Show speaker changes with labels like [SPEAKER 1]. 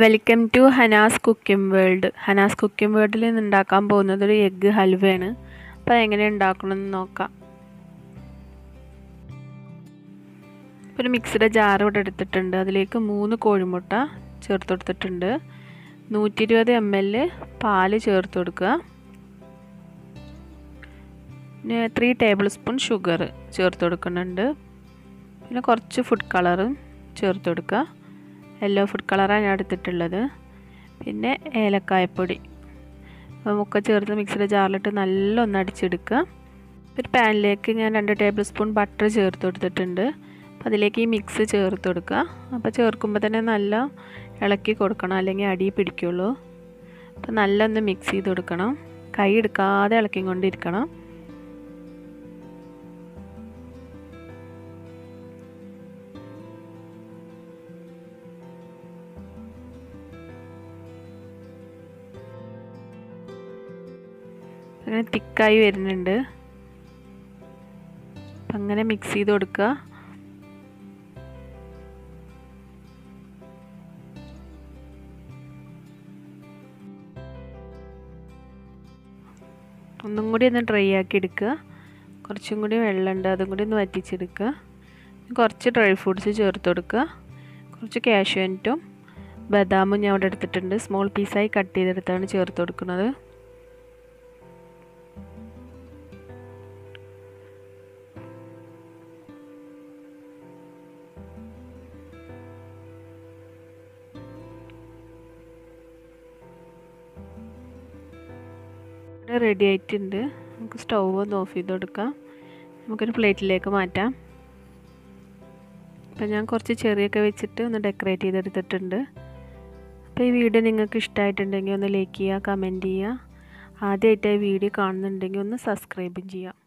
[SPEAKER 1] Welcome to Hana's cooking world. Hana's cooking വേൾഡിൽ നിന്ന് ഉണ്ടാക്കാൻ പോകുന്നത് ഒരു എഗ്ഗ് ഹൽവയാണ്. അപ്പോൾ എങ്ങനെ ഉണ്ടാക്കണമെന്ന് നോക്കാം. ഒരു മിക്സിയുടെ ജാർ ഇവിടെ എടുത്തിട്ടുണ്ട്. അതിലേക്ക് 3 കോഴിമുട്ട ചേർത്ത് കൊടുത്തിട്ടുണ്ട്. 120 ml പാല് ചേർത്ത് കൊടുക്കുക. പിന്നെ 3 ടേബിൾ സ്പൂൺ ഷുഗർ ചേർത്ത് കൊടുക്കുന്നുണ്ട്. പിന്നെ കുറച്ച് ഫുഡ് കളറും ചേർത്ത് കൊടുക്കുക. യെല്ലോ ഫുഡ് കളറാണ് ഞാൻ എടുത്തിട്ടുള്ളത്. പിന്നെ ഏലക്കായപ്പൊടി ഒക്കെ ചേർത്ത് മിക്സിയുടെ ജാറിലിട്ട് നല്ലൊന്ന് അടിച്ചെടുക്കുക. ഒരു പാനിലേക്ക് ഞാൻ 2 ടേബിൾ സ്പൂൺ ബട്ടർ ചേർത്ത് കൊടുത്തിട്ടുണ്ട്. അപ്പോൾ അതിലേക്ക് ഈ മിക്സ് ചേർത്ത് കൊടുക്കുക. അപ്പോൾ ചേർക്കുമ്പോൾ തന്നെ നല്ല ഇളക്കി കൊടുക്കണം, അല്ലെങ്കിൽ അടി പിടിക്കുള്ളൂ. അപ്പോൾ നല്ലൊന്ന് മിക്സ് ചെയ്ത് കൊടുക്കണം. കൈ എടുക്കാതെ ഇളക്കിക്കൊണ്ടിരിക്കണം. അങ്ങനെ തിക്കായി വരുന്നുണ്ട്. അങ്ങനെ മിക്സ് ചെയ്ത് കൊടുക്കുക. ഒന്നും കൂടി ഒന്ന് ഡ്രൈ ആക്കി എടുക്കുക. കുറച്ചും കൂടി വെള്ളമുണ്ട്, അതും കൂടി ഒന്ന് വറ്റിച്ചെടുക്കുക. കുറച്ച് ഡ്രൈ ഫ്രൂട്ട്സ് ചേർത്ത് കൊടുക്കുക. കുറച്ച് കാഷ്യൂനട്ടും ബദാമും ഞാൻ ഇവിടെ എടുത്തിട്ടുണ്ട്. സ്മോൾ പീസായി കട്ട് ചെയ്തെടുത്താണ് ചേർത്ത് കൊടുക്കുന്നത്. റെഡി ആയിട്ടുണ്ട്. നമുക്ക് സ്റ്റൗ ഒന്ന് ഓഫ് ചെയ്ത് കൊടുക്കാം. നമുക്കൊരു പ്ലേറ്റിലേക്ക് മാറ്റാം. അപ്പോൾ ഞാൻ കുറച്ച് ചെറിയൊക്കെ വെച്ചിട്ട് ഒന്ന് ഡെക്കറേറ്റ് ചെയ്തെടുത്തിട്ടുണ്ട്. അപ്പോൾ ഈ വീഡിയോ നിങ്ങൾക്ക് ഇഷ്ടമായിട്ടുണ്ടെങ്കിൽ ഒന്ന് ലൈക്ക് ചെയ്യുക, കമൻറ്റ് ചെയ്യുക. ആദ്യമായിട്ട് ഈ വീഡിയോ കാണുന്നുണ്ടെങ്കിൽ ഒന്ന് സബ്സ്ക്രൈബും ചെയ്യുക.